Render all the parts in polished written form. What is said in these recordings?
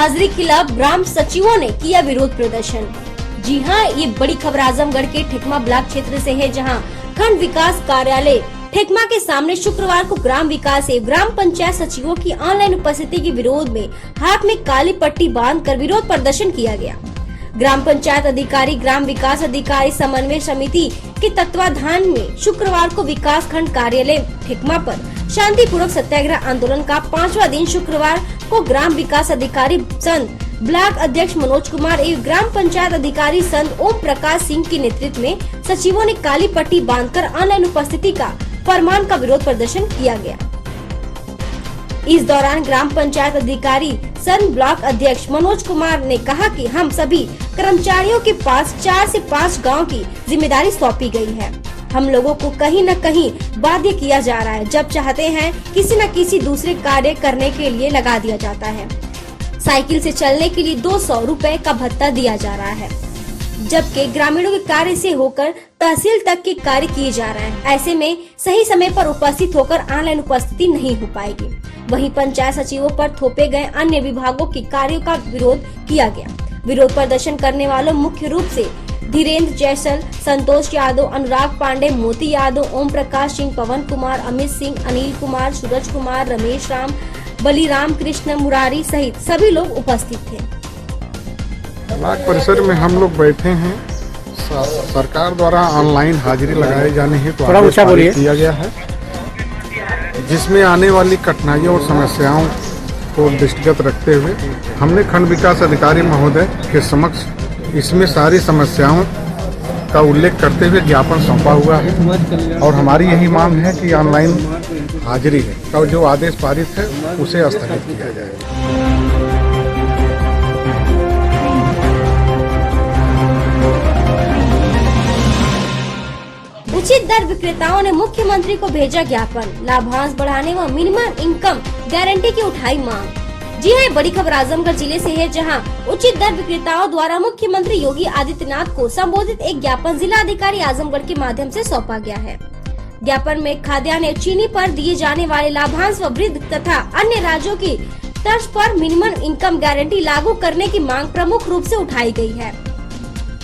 हाजिरी खिलाफ ग्राम सचिवों ने किया विरोध प्रदर्शन। जी हां, ये बड़ी खबर आजमगढ़ के ठेकमा ब्लॉक क्षेत्र से है, जहां खंड विकास कार्यालय ठेकमा के सामने शुक्रवार को ग्राम विकास एवं ग्राम पंचायत सचिवों की ऑनलाइन उपस्थिति के विरोध में हाथ में काली पट्टी बांधकर विरोध प्रदर्शन किया गया। ग्राम पंचायत अधिकारी, ग्राम विकास अधिकारी समन्वय समिति के तत्वाधान में शुक्रवार को विकास खंड कार्यालय ठेकमा पर शांतिपूर्वक सत्याग्रह आंदोलन का 5वां दिन शुक्रवार को ग्राम विकास अधिकारी संत ब्लॉक अध्यक्ष मनोज कुमार एवं ग्राम पंचायत अधिकारी संत ओम प्रकाश सिंह के नेतृत्व में सचिवों ने काली पट्टी बांधकर ऑनलाइन उपस्थिति का फरमान का विरोध प्रदर्शन किया गया। इस दौरान ग्राम पंचायत अधिकारी संत ब्लॉक अध्यक्ष मनोज कुमार ने कहा कि हम सभी कर्मचारियों के पास 4 से 5 गांव की जिम्मेदारी सौंपी गई है। हम लोगों को कहीं न कहीं बाध्य किया जा रहा है। जब चाहते हैं किसी न किसी दूसरे कार्य करने के लिए लगा दिया जाता है। साइकिल से चलने के लिए 200 रुपए का भत्ता दिया जा रहा है, जबकि ग्रामीणों के कार्य से होकर तहसील तक के कार्य किए जा रहे हैं। ऐसे में सही समय पर उपस्थित होकर ऑनलाइन उपस्थिति नहीं हो पाएगी। वहीं पंचायत सचिवों पर थोपे गए अन्य विभागों के कार्यों का विरोध किया गया। विरोध प्रदर्शन करने वालों मुख्य रूप से धीरेन्द्र जैसल, संतोष यादव, अनुराग पांडे, मोती यादव, ओम प्रकाश सिंह, पवन कुमार, अमित सिंह, अनिल कुमार, सूरज कुमार, रमेश राम, बलिराम कृष्ण, मुरारी सहित सभी लोग उपस्थित थे। ब्लॉक परिसर में हम लोग बैठे हैं। सरकार द्वारा ऑनलाइन हाजिरी लगाए जाने हेतु आदेश पारित किया गया है, जिसमें आने वाली कठिनाइयों और समस्याओं को दृष्टिगत रखते हुए हमने खंड विकास अधिकारी महोदय के समक्ष इसमें सारी समस्याओं का उल्लेख करते हुए ज्ञापन सौंपा हुआ है और हमारी यही मांग है कि ऑनलाइन हाजिरी का जो आदेश पारित है उसे स्थगित किया जाए। उचित दर विक्रेताओं ने मुख्यमंत्री को भेजा ज्ञापन, लाभांश बढ़ाने व मिनिमम इनकम गारंटी की उठाई मांग। जी हां, बड़ी खबर आजमगढ़ जिले से है, जहां उचित दर विक्रेताओं द्वारा मुख्यमंत्री योगी आदित्यनाथ को संबोधित एक ज्ञापन जिला अधिकारी आजमगढ़ के माध्यम से सौंपा गया है। ज्ञापन में खाद्यान्न एवं चीनी पर दिए जाने वाले लाभांश व वृद्धि तथा अन्य राज्यों की तर्ज पर मिनिमम इनकम गारंटी लागू करने की मांग प्रमुख रूप से उठाई गई है।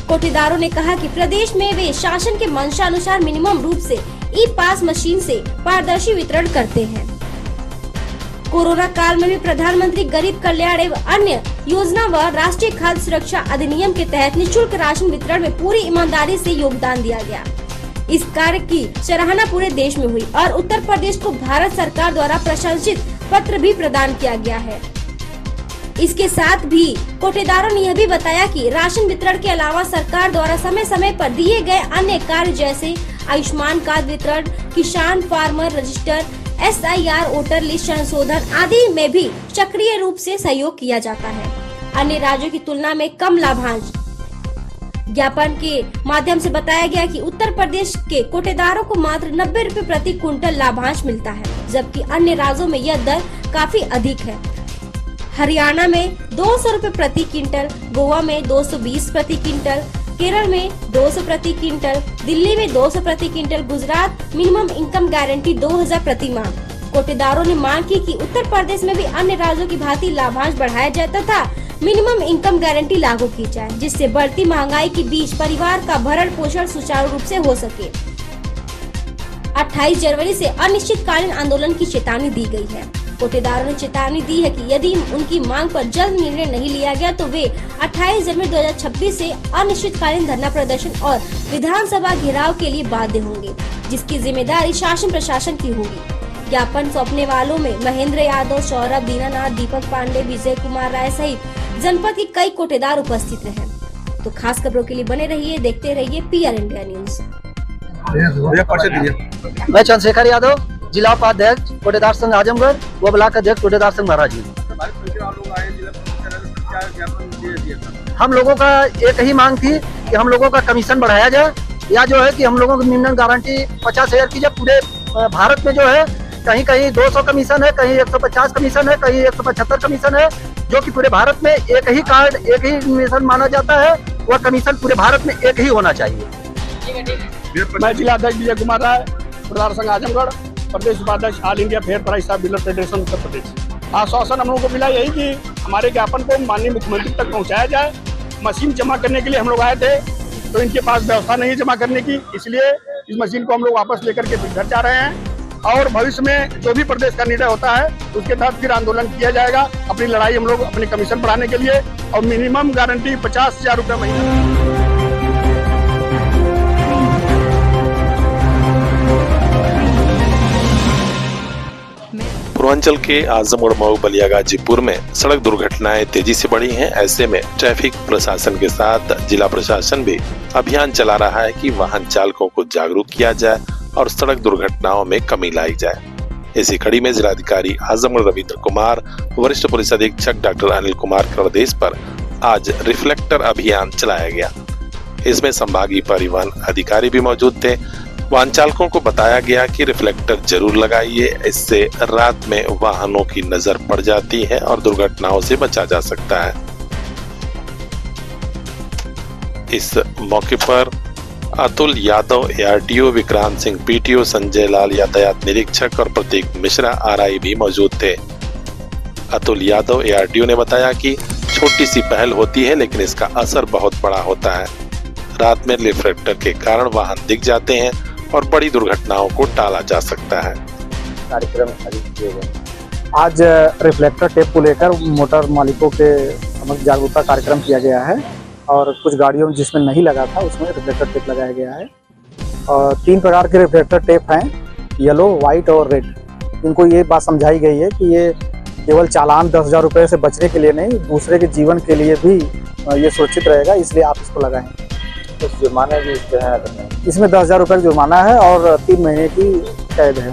कोटेदारों ने कहा कि प्रदेश में वे शासन के मंशानुसार मिनिमम रूप से ई पास मशीन से पारदर्शी वितरण करते हैं। कोरोना काल में भी प्रधानमंत्री गरीब कल्याण एवं अन्य योजना व राष्ट्रीय खाद्य सुरक्षा अधिनियम के तहत निःशुल्क राशन वितरण में पूरी ईमानदारी से योगदान दिया गया। इस कार्य की सराहना पूरे देश में हुई और उत्तर प्रदेश को भारत सरकार द्वारा प्रशंसित पत्र भी प्रदान किया गया है। इसके साथ भी कोटेदारों ने यह भी बताया कि राशन वितरण के अलावा सरकार द्वारा समय समय पर दिए गए अन्य कार्य जैसे आयुष्मान कार्ड वितरण, किसान farmer register, SIR voter list संशोधन आदि में भी सक्रिय रूप से सहयोग किया जाता है। अन्य राज्यों की तुलना में कम लाभांश। ज्ञापन के माध्यम से बताया गया कि उत्तर प्रदेश के कोटेदारों को मात्र 90 रुपए प्रति क्विंटल लाभांश मिलता है, जबकि अन्य राज्यों में यह दर काफी अधिक है। हरियाणा में 200 रुपए प्रति क्विंटल, गोवा में 220 प्रति क्विंटल, केरल में 200 प्रति क्विंटल, दिल्ली में 200 प्रति quintal, Gujarat minimum income guarantee 2000 प्रति माह। कोटेदारों ने मांग की कि उत्तर प्रदेश में भी अन्य राज्यों की भांति लाभांश बढ़ाया जाए तथा मिनिमम इनकम गारंटी लागू की जाए, जिससे बढ़ती महंगाई के बीच परिवार का भरण पोषण सुचारू रूप से हो सके। 28 जनवरी से अनिश्चितकालीन आंदोलन की चेतावनी दी गई है। कोटेदारों ने चेतावनी दी है कि यदि उनकी मांग पर जल्द निर्णय नहीं लिया गया तो वे 28 जनवरी 2026 से अनिश्चितकालीन धरना प्रदर्शन और विधानसभा घेराव के लिए बाध्य होंगे, जिसकी जिम्मेदारी शासन प्रशासन की होगी। ज्ञापन सौंपने वालों में महेंद्र यादव, सौरभ, दीनानाथ, दीपक पांडे, विजय कुमार राय सहित जनपद के कई कोटेदार उपस्थित रहे। तो खास खबरों के लिए बने रहिए, देखते रहिए PR इंडिया न्यूज। मैं चंद्रशेखर यादव, जिला उपाध्यक्ष कोटेदार संघ आजमगढ़ व ब्लॉक अध्यक्ष कोटेदार संघ महाराज। हम लोगों का एक ही मांग थी कि हम लोगों का कमीशन बढ़ाया जाए, या जो है कि हम लोगों की मिनिमम गारंटी 50,000 की। जब पूरे भारत में जो है कहीं कहीं 200 कमीशन है, कहीं 150 कमीशन है, कहीं 175 कमीशन है, जो कि पूरे भारत में एक ही कार्ड, एक ही कमीशन माना जाता है। वह कमीशन पूरे भारत में एक ही होना चाहिए। मैं जिला अध्यक्ष विजय कुमार राय, कोटेदार संघ आजमगढ़, प्रदेश उपाध्यक्ष all India fair price of dealer federation Uttar Pradesh. आश्वासन हम लोगों को मिला यही कि हमारे ज्ञापन को माननीय मुख्यमंत्री तक पहुंचाया जाए। मशीन जमा करने के लिए हम लोग आए थे तो इनके पास व्यवस्था नहीं है जमा करने की, इसलिए इस मशीन को हम लोग वापस लेकर के फिर घर जा रहे हैं और भविष्य में जो भी प्रदेश का निर्णय होता है उसके तहत फिर आंदोलन किया जाएगा। अपनी लड़ाई हम लोग अपने कमीशन बढ़ाने के लिए और मिनिमम गारंटी 50,000 रुपये महीना। पूर्वांचल के आजमगढ़, मऊ, बलिया, गाजीपुर में सड़क दुर्घटनाएं तेजी से बढ़ी हैं। ऐसे में ट्रैफिक प्रशासन के साथ जिला प्रशासन भी अभियान चला रहा है कि वाहन चालकों को जागरूक किया जाए और सड़क दुर्घटनाओं में कमी लाई जाए। इसी कड़ी में जिलाधिकारी आजमगढ़ रविंद्र कुमार, वरिष्ठ पुलिस अधीक्षक डॉक्टर अनिल कुमार के निर्देश पर आज रिफ्लेक्टर अभियान चलाया गया। इसमें संभागीय परिवहन अधिकारी भी मौजूद थे। वाहन चालकों को बताया गया कि रिफ्लेक्टर जरूर लगाइए, इससे रात में वाहनों की नजर पड़ जाती है और दुर्घटनाओं से बचा जा सकता है। इस मौके पर अतुल यादव ARTO, विक्रांत सिंह PTO, संजय लाल यातायात निरीक्षक और प्रतीक मिश्रा RI भी मौजूद थे। अतुल यादव ARTO ने बताया कि छोटी सी पहल होती है लेकिन इसका असर बहुत बड़ा होता है। रात में रिफ्लेक्टर के कारण वाहन दिख जाते हैं और बड़ी दुर्घटनाओं को टाला जा सकता है। कार्यक्रम किए गए। आज रिफ्लेक्टर टेप को लेकर मोटर मालिकों के समक्ष जागरूकता कार्यक्रम किया गया है और कुछ गाड़ियों में जिसमें नहीं लगा था उसमें रिफ्लेक्टर टेप लगाया गया है। और 3 प्रकार के रिफ्लेक्टर टेप हैं, येलो, व्हाइट और रेड। इनको ये बात समझाई गई है कि ये केवल चालान 10,000 रुपये से बचने के लिए नहीं, दूसरे के जीवन के लिए भी ये सुरक्षित रहेगा, इसलिए आप इसको लगाएं। कुछ जुर्माना भी इसमें 10,000 रुपये का जुर्माना है और 3 महीने की कैद है।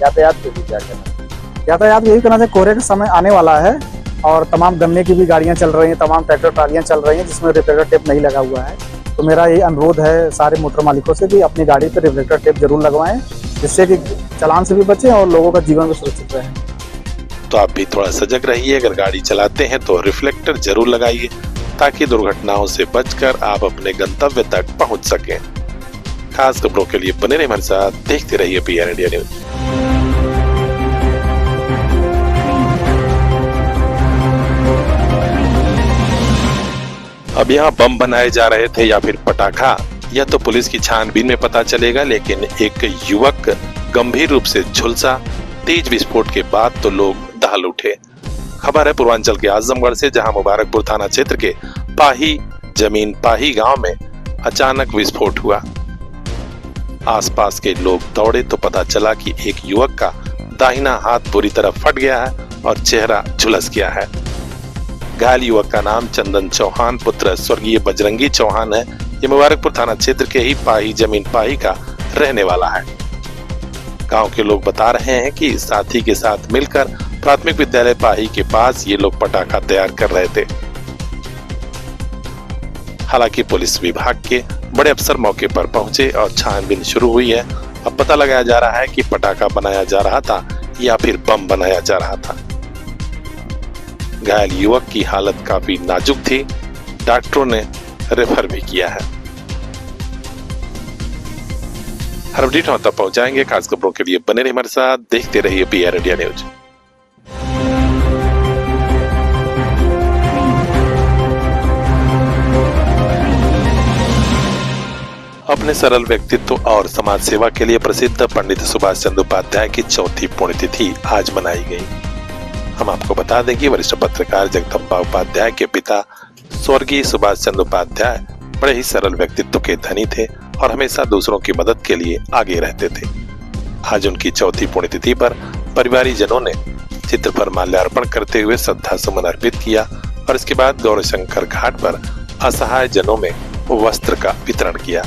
यातायात के भी क्या करना? यातायात यही करना चाहिए, कोहरे का समय आने वाला है और तमाम गन्ने की भी गाड़ियां चल रही हैं, तमाम ट्रैक्टर ट्रालियां चल रही हैं जिसमें रिफ्लेक्टर टेप नहीं लगा हुआ है। तो मेरा ये अनुरोध है सारे मोटर मालिकों से कि अपनी गाड़ी पर रिफ्लेक्टर टेप जरूर लगवाएं, जिससे कि चालान से भी बचें और लोगों का जीवन भी सुरक्षित रहे। तो आप भी थोड़ा सजग रहिए। अगर गाड़ी चलाते हैं तो रिफ्लेक्टर जरूर लगाइए ताकि दुर्घटनाओं से बचकर आप अपने गंतव्य तक पहुंच सकें। खास खबरों के लिए बने रहिए हमारे साथ, देखते रहिए PR इंडिया न्यूज। अब यहाँ बम बनाए जा रहे थे या फिर पटाखा, यह तो पुलिस की छानबीन में पता चलेगा, लेकिन एक युवक गंभीर रूप से झुलसा। तेज विस्फोट के बाद तो लोग दहल उठे। खबर है पूर्वांचल के आजमगढ़ से, जहां मुबारकपुर थाना क्षेत्र के पाही जमीन पाही गांव में अचानक विस्फोट हुआ। आसपास के लोग दौड़े तो पता चला कि एक युवक का दाहिना हाथ पूरी तरह फट गया है और चेहरा झुलस गया है। घायल युवक का नाम चंदन चौहान पुत्र स्वर्गीय बजरंगी चौहान है। ये मुबारकपुर थाना क्षेत्र के ही पाही जमीन पाही का रहने वाला है। गांव के लोग बता रहे हैं कि साथी के साथ मिलकर प्राथमिक विद्यालय पाही के पास ये लोग पटाखा तैयार कर रहे थे। हालांकि पुलिस विभाग के बड़े अफसर मौके पर पहुंचे और छानबीन शुरू हुई है। अब पता लगाया जा रहा है कि पटाखा बनाया जा रहा था या फिर बम बनाया जा रहा था। घायल युवक की हालत काफी नाजुक थी, डॉक्टरों ने रेफर भी किया है। हर अपडेट हम तक पहुंचाएंगे। खास खबरों के लिए बने रहिए हमारे साथ, देखते रहिए PR इंडिया न्यूज। अपने सरल व्यक्तित्व और समाज सेवा के लिए प्रसिद्ध पंडित सुभाष चंद्र उपाध्याय की 4थी पुण्यतिथि आज मनाई गई। हम आपको बता दें कि वरिष्ठ पत्रकार जगदम्बा उपाध्याय के पिता स्वर्गीय सुभाष चंद्र उपाध्याय बड़े ही सरल व्यक्तित्व के धनी थे और हमेशा दूसरों की मदद के लिए आगे रहते थे। आज उनकी 4थी पुण्यतिथि पर परिवारीजनों ने चित्र पर माल्यार्पण करते हुए श्रद्धा सुमन अर्पित किया और इसके बाद गौरीशंकर घाट पर असहाय जनों में वस्त्र का वितरण किया।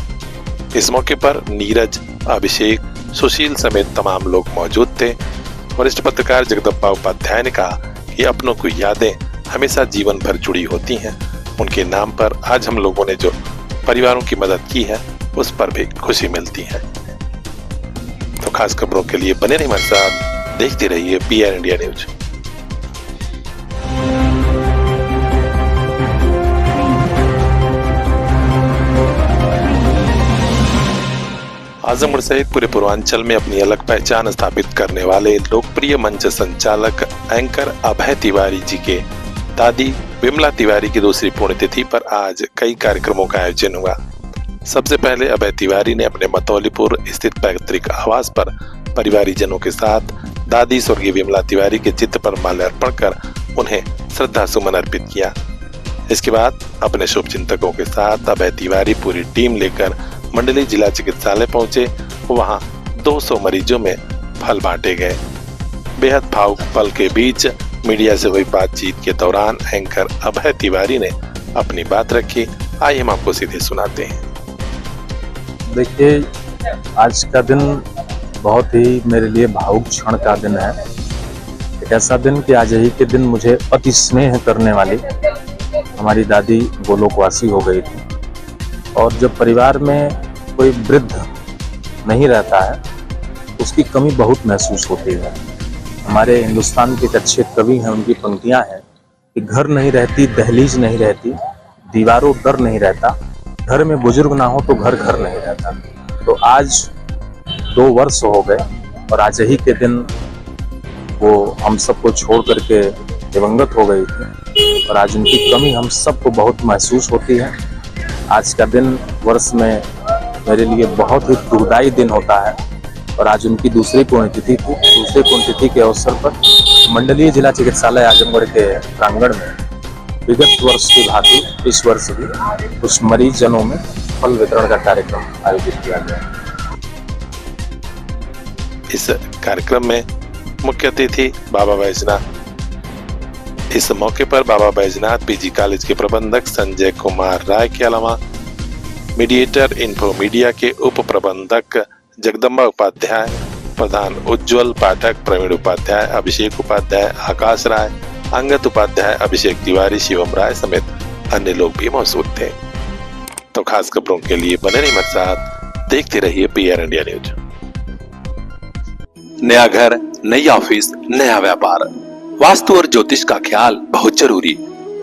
इस मौके पर नीरज, अभिषेक, सुशील समेत तमाम लोग मौजूद थे। वरिष्ठ पत्रकार जगदम्बा उपाध्याय ने कहा कि अपनों की यादें हमेशा जीवन भर जुड़ी होती हैं। उनके नाम पर आज हम लोगों ने जो परिवारों की मदद की है उस पर भी खुशी मिलती है। तो खास खबरों के लिए बने रहिए हमारे साथ, देखते रहिए PR इंडिया न्यूज। आजमगढ़ सहित पूरे पूर्वांचल में अपनी अलग पहचान स्थापित करने वाले लोकप्रिय मंच संचालक एंकर अभय तिवारी जी के दादी विमला तिवारी की दूसरी पुण्यतिथि पर आज कई कार्यक्रमों का आयोजन हुआ। सबसे पहले अभय तिवारी ने अपने मतौलीपुर स्थित पैतृक आवास पर परिवारीजनों के साथ दादी स्वर्गीय विमला तिवारी के चित्र पर माल्यार्पण कर उन्हें श्रद्धा सुमन अर्पित किया। इसके बाद अपने शुभचिंतकों के साथ अभय तिवारी पूरी टीम लेकर मंडली जिला चिकित्सालय पहुंचे। वहां 200 मरीजों में फल बांटे गए। बेहद भावुक पल के बीच मीडिया से हुई बातचीत के दौरान एंकर अभय तिवारी ने अपनी बात रखी। आइए हम आपको सीधे सुनाते हैं। देखिए, आज का दिन बहुत ही मेरे लिए भावुक क्षण का दिन है। एक ऐसा दिन कि आज ही के दिन मुझे अति स्नेह करने वाली हमारी दादी गोलोकवासी हो गई थी। और जब परिवार में कोई वृद्ध नहीं रहता है उसकी कमी बहुत महसूस होती है। हमारे हिंदुस्तान के एक अच्छे कवि हैं, उनकी पंक्तियां हैं कि घर नहीं रहती, दहलीज नहीं रहती, दीवारों डर नहीं रहता, घर में बुजुर्ग ना हो तो घर घर नहीं रहता। तो आज 2 वर्ष हो गए और आज ही के दिन वो हम सबको छोड़ करके दिवंगत हो गई थी और आज उनकी कमी हम सबको बहुत महसूस होती है। आज का दिन वर्ष में मेरे लिए बहुत ही दुखदायी दिन होता है और आज उनकी दूसरी पुण्यतिथि थी। दूसरी पुण्यतिथि के अवसर पर मंडलीय जिला चिकित्सालय आजमगढ़ के प्रांगण में विगत वर्ष की भांति इस वर्ष भी कुछ मरीज जनों में फल वितरण का कार्यक्रम आयोजित किया गया। इस कार्यक्रम में मुख्य अतिथि बाबा बैजनाथ। इस मौके पर बाबा बैजनाथ पीजी कॉलेज के प्रबंधक संजय कुमार राय के अलावा मीडिएटर इन्फो मीडिया के उप प्रबंधक जगदम्बा उपाध्याय, प्रधान उज्जवल पाठक, प्रवीण उपाध्याय, अभिषेक उपाध्याय, आकाश राय, अंगत उपाध्याय, अभिषेक तिवारी, शिवम राय समेत अन्य लोग भी मौजूद थे। तो खास खबरों के लिए बने रहिए हमारे साथ, देखते रहिए PR इंडिया न्यूज। नया घर, नई ऑफिस, नया व्यापार, वास्तु और ज्योतिष का ख्याल बहुत जरूरी,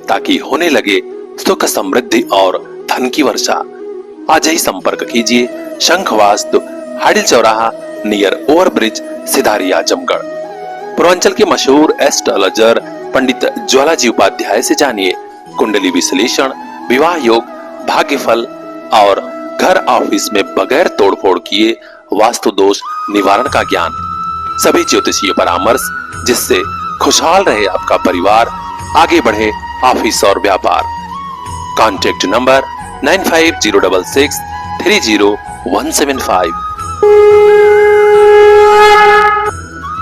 ताकि होने लगे सुख, समृद्धि और धन की वर्षा। आज ही संपर्क कीजिए शंख वास्तु, हाडिल चौराहा, नियर ओवरब्रिज, सिधारी, आजमगढ़। पूर्वांचल के मशहूर एस्ट्रोलॉजर पंडित ज्वालाजी उपाध्याय से जानिए कुंडली विश्लेषण, विवाह योग, भाग्यफल और घर ऑफिस में बगैर तोड़फोड़ किए वास्तु दोष निवारण का ज्ञान। सभी ज्योतिषीय परामर्श जिससे खुशहाल रहे आपका परिवार, आगे बढ़े ऑफिस और व्यापार। Contact number 9506 30175।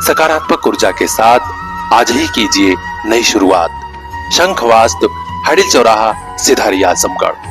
सकारात्मक ऊर्जा के साथ आज ही कीजिए नई शुरुआत। शंख वास्तु, हाडिल चौराहा, सिधारी, आजमगढ़।